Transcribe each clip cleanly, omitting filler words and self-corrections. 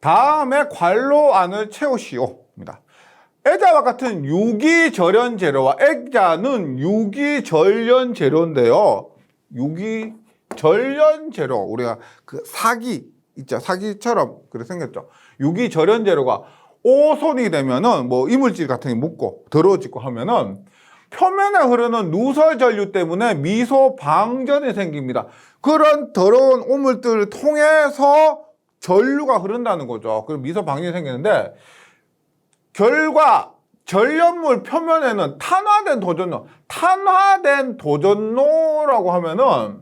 다음에 관로안을 채우시오입니다. 애자와 같은 유기절연재료와 애자는 유기절연재료인데요. 유기절연재료, 우리가 그 사기 있죠. 사기처럼 그렇게 생겼죠. 유기절연재료가 오손이 되면은 뭐 이물질 같은 게 묻고 더러워지고 하면은 표면에 흐르는 누설전류 때문에 미소방전이 생깁니다. 그런 더러운 오물들을 통해서 전류가 흐른다는 거죠. 그럼 미소방전이 생기는데, 결과 전력물 표면에는 탄화된 도전노라고 하면은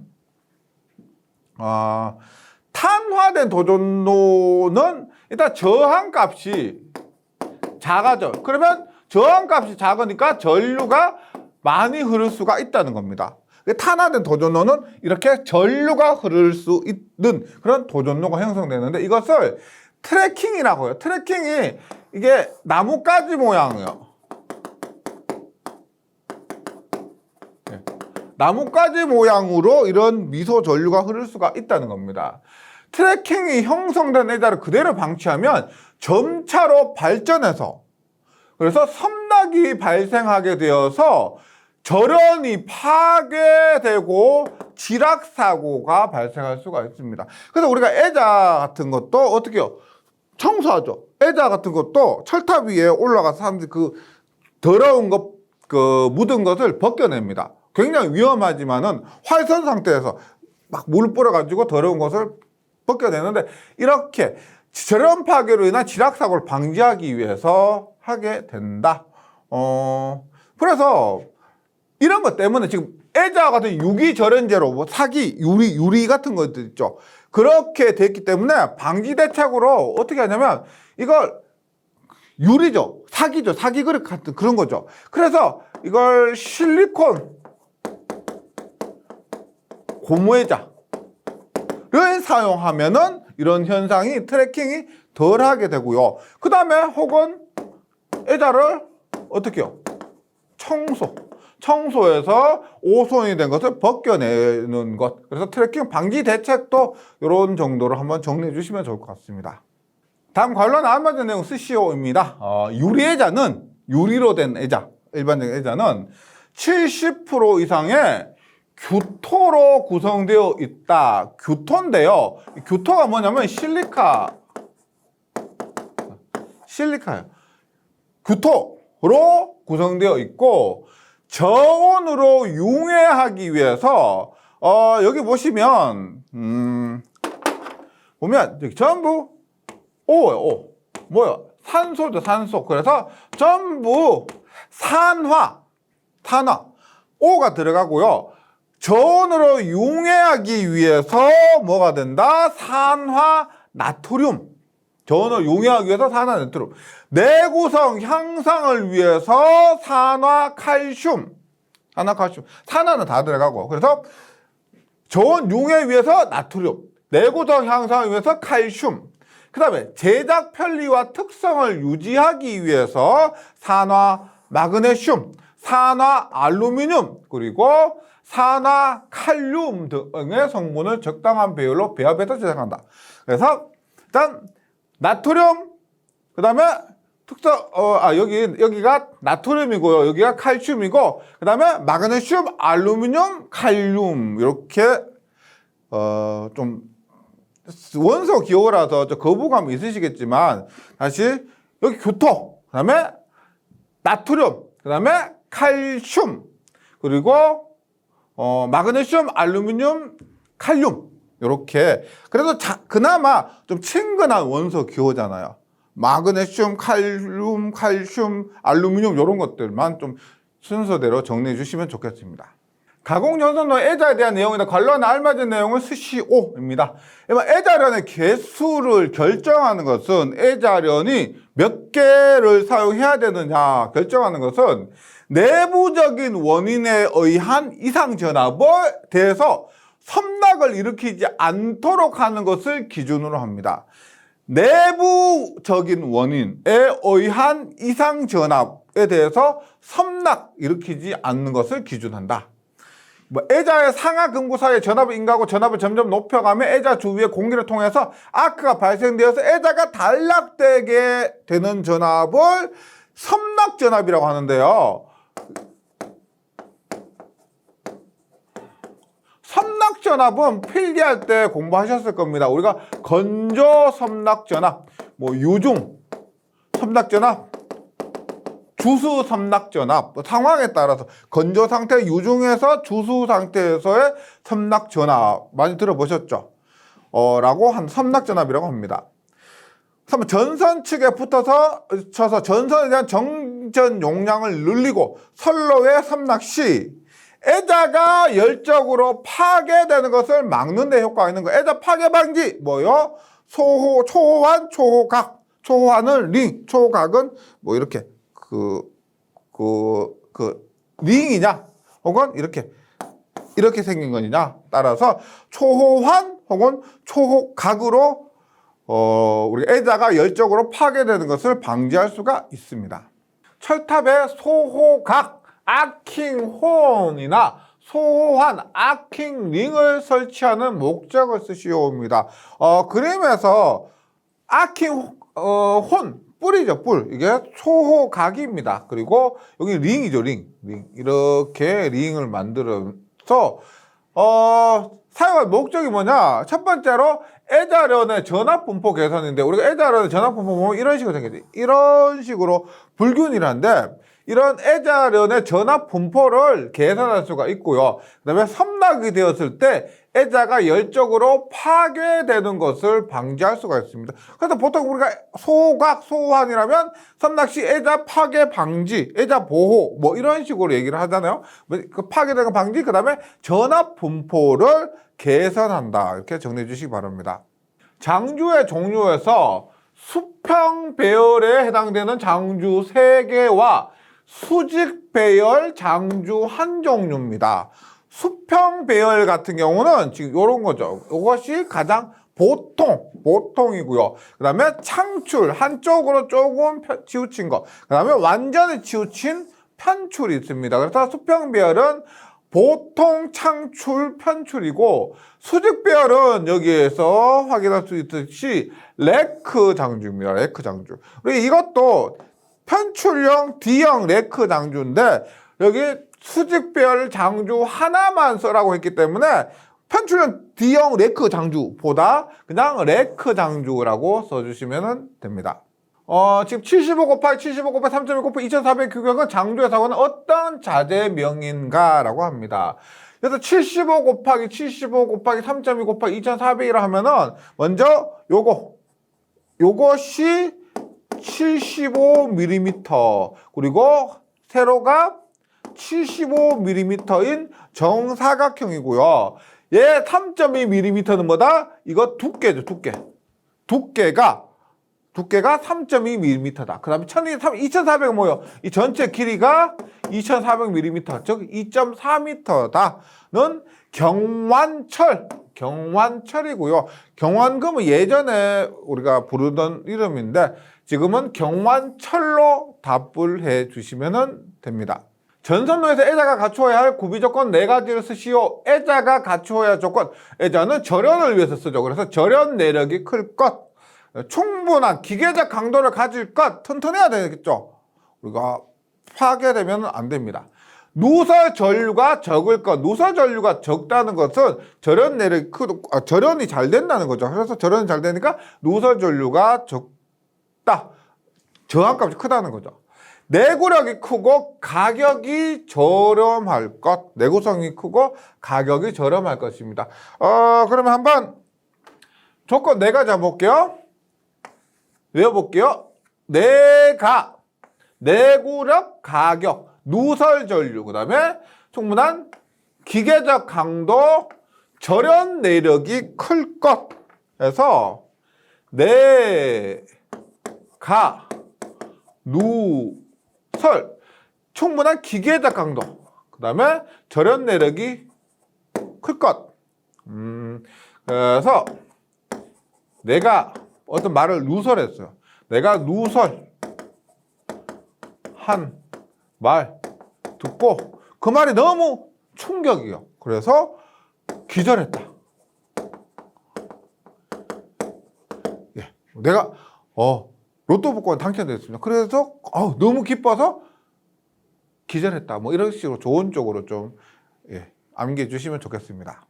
탄화된 도전노는 일단 저항값이 작아져. 그러면 저항값이 작으니까 전류가 많이 흐를 수가 있다는 겁니다. 탄화된 도전노는 이렇게 전류가 흐를 수 있는 그런 도전노가 형성되는데, 이것을 트래킹이라고 해요. 트래킹이 이게 나뭇가지 모양이에요. 나뭇가지 모양으로 이런 미소 전류가 흐를 수가 있다는 겁니다. 트래킹이 형성된 애자를 그대로 방치하면 점차로 발전해서, 그래서 섬락이 발생하게 되어서 절연이 파괴되고 지락사고가 발생할 수가 있습니다. 그래서 우리가 애자 같은 것도 어떻게 해요? 청소하죠. 애자 같은 것도 철탑 위에 올라가서 사람들이 그 더러운 것, 그 묻은 것을 벗겨냅니다. 굉장히 위험하지만은 활선 상태에서 막 물 뿌려가지고 더러운 것을 벗겨내는데, 이렇게 절연 파괴로 인한 지락사고를 방지하기 위해서 하게 된다. 그래서 이런 것 때문에 지금 애자 같은 유기절연제로 뭐 사기, 유리 같은 것들 있죠. 그렇게 됐기 때문에 방지 대책으로 어떻게 하냐면, 이걸 유리죠. 사기죠. 사기 그릇 같은 그런 거죠. 그래서 이걸 실리콘 고무애자를 사용하면은 이런 현상이, 트래킹이 덜 하게 되고요. 그 다음에 혹은 애자를 어떻게 해요? 청소해서 오손이 된 것을 벗겨내는 것. 그래서 트래킹 방지 대책도 이런 정도로 한번 정리해 주시면 좋을 것 같습니다. 다음 관련 알맞은 내용 스시오입니다. 유리애자는, 유리로 된 애자, 일반적인 애자는 70% 이상의 규토로 구성되어 있다. 규토인데요. 규토가 뭐냐면 실리카예요. 규토로 구성되어 있고, 저온으로 융해하기 위해서 여기 보시면 보면 여기 전부 O예요. O. 뭐요? 산소죠, 산소. 그래서 전부 탄화 O가 들어가고요. 저온으로 융해하기 위해서 뭐가 된다? 산화 나트륨. 저온을 융해하기 위해서 산화 나트륨. 내구성 향상을 위해서 산화 칼슘. 산화는 다 들어가고. 그래서 저온 융해 위해서 나트륨. 내구성 향상을 위해서 칼슘. 그 다음에 제작 편리와 특성을 유지하기 위해서 산화 마그네슘, 산화 알루미늄, 그리고 산화 칼륨 등의 성분을 적당한 배율로 배합해서 제작한다. 그래서 일단 나트륨, 그 다음에 특성, 여기가 나트륨이고요. 여기가 칼슘이고, 그 다음에 마그네슘, 알루미늄, 칼륨. 이렇게, 좀, 원소 기호라서 거부감이 있으시겠지만, 다시, 여기 규토, 그 다음에 나트륨, 그 다음에 칼슘, 그리고, 마그네슘, 알루미늄, 칼륨. 이렇게. 그래도 그나마 좀 친근한 원소 기호잖아요. 마그네슘, 칼슘, 알루미늄 이런 것들만 좀 순서대로 정리해 주시면 좋겠습니다. 가공연소노 애자에 대한 내용이나 관련 알맞은 내용은 스시오입니다. 애자련의 개수를 결정하는 것은, 애자련이 몇 개를 사용해야 되느냐 결정하는 것은 내부적인 원인에 의한 이상전압에 대해서 섬락을 일으키지 않도록 하는 것을 기준으로 합니다. 내부적인 원인에 의한 이상전압에 대해서 섬락 일으키지 않는 것을 기준한다. 뭐 애자의 상하 근구 사이에 전압을 인가하고 전압을 점점 높여가며 애자 주위의 공기를 통해서 아크가 발생되어서 애자가 단락되게 되는 전압을 섬락전압이라고 하는데요. 섬락전압은 필기할 때 공부하셨을 겁니다. 우리가 건조 섬락전압, 뭐 유중 섬락전압, 주수 섬락전압, 상황에 따라서 건조 상태 유중에서 주수 상태에서의 섬락전압 많이 들어보셨죠? 라고 한 섬락전압이라고 합니다. 전선 측에 붙어서 쳐서 전선에 대한 정전 용량을 늘리고 선로의 섬락 시 애자가 열적으로 파괴되는 것을 막는 데 효과가 있는 거예요. 애자 파괴 방지 뭐요? 초호환, 초호각. 초호환은 링, 초호각은 뭐 이렇게 링이냐 혹은 이렇게 생긴 거냐 따라서 초호환 혹은 초호각으로 우리 애자가 열적으로 파괴되는 것을 방지할 수가 있습니다. 철탑에 소호각 아킹혼이나 소호환 아킹링을 설치하는 목적을 쓰시옵니다. 그림에서 아킹혼 뿔이죠, 뿔. 이게 소호각입니다. 그리고 여기 링이죠, 링. 이렇게 링을 만들어서 사용할 목적이 뭐냐? 첫 번째로 애자련의 전압 분포 개선인데, 우리가 애자련의 전압 분포 보면 이런 식으로 생겼지. 이런 식으로 불균이란데, 이런 애자련의 전압 분포를 계산할 수가 있고요. 그 다음에 섬락이 되었을 때 애자가 열적으로 파괴되는 것을 방지할 수가 있습니다. 그래서 보통 우리가 소각, 소환이라면 섬락 시 애자 파괴 방지, 애자 보호 뭐 이런 식으로 얘기를 하잖아요. 그 파괴되는 방지, 그 다음에 전압 분포를 개선한다. 이렇게 정리해 주시기 바랍니다. 장주의 종류에서 수평 배열에 해당되는 장주 3개와 수직 배열 장주 한 종류입니다. 수평 배열 같은 경우는 지금 이런 거죠. 이것이 가장 보통이고요. 그 다음에 창출, 한쪽으로 조금 치우친 거. 그 다음에 완전히 치우친 편출이 있습니다. 그래서 수평 배열은 보통 창출 편출이고, 수직 배열은 여기에서 확인할 수 있듯이 레크 장주입니다. 레크 장주. 그리고 이것도 편출형 D형 레크 장주인데 여기 수직 배열 장주 하나만 써라고 했기 때문에 편출형 D형 레크 장주보다 그냥 레크 장주라고 써주시면 됩니다. 지금 75 곱하기 75 곱하기 3.1 곱하기 2400 규격은 장주의 사고는 어떤 자재명인가 라고 합니다. 그래서 75 곱하기 75 곱하기 3.2 곱하기 2400이라 하면은 먼저 요것이 75mm 그리고 세로가 75mm인 정사각형이고요. 얘 3.2mm는 뭐다? 이거 두께죠, 두께가 3.2mm다. 그 다음에 2400은 뭐예요? 이 전체 길이가 2400mm, 즉 2.4m다는 경완철이고요. 경완금은 예전에 우리가 부르던 이름인데 지금은 경완철로 답을 해 주시면 됩니다. 전선로에서 애자가 갖추어야 할 구비 조건 4가지를 쓰시오. 애자가 갖추어야 할 조건. 애자는 절연을 위해서 쓰죠. 그래서 절연 내력이 클 것, 충분한 기계적 강도를 가질 것, 튼튼해야 되겠죠. 우리가 파괴되면 안 됩니다. 누설 전류가 적을 것. 누설 전류가 적다는 것은 절연 내력이 절연이 잘 된다는 거죠. 그래서 절연이 잘 되니까 누설 전류가 적다. 저항값이 크다는 거죠. 내구력이 크고 가격이 저렴할 것. 내구성이 크고 가격이 저렴할 것입니다. 그러면 한번 조건 4가지 한번 볼게요. 외워볼게요. 내구력, 가격, 누설 전류, 그 다음에 충분한 기계적 강도, 절연 내력이 클 것. 해서 누설, 충분한 기계적 강도, 그 다음에 절연 내력이 클 것. 그래서 내가 어떤 말을 누설했어요. 내가 누설한 말 듣고 그 말이 너무 충격이요. 그래서 기절했다. 예, 내가 로또 복권 당첨됐습니다. 그래서 너무 기뻐서 기절했다. 뭐 이런 식으로 좋은 쪽으로 좀 암기해 주시면 좋겠습니다.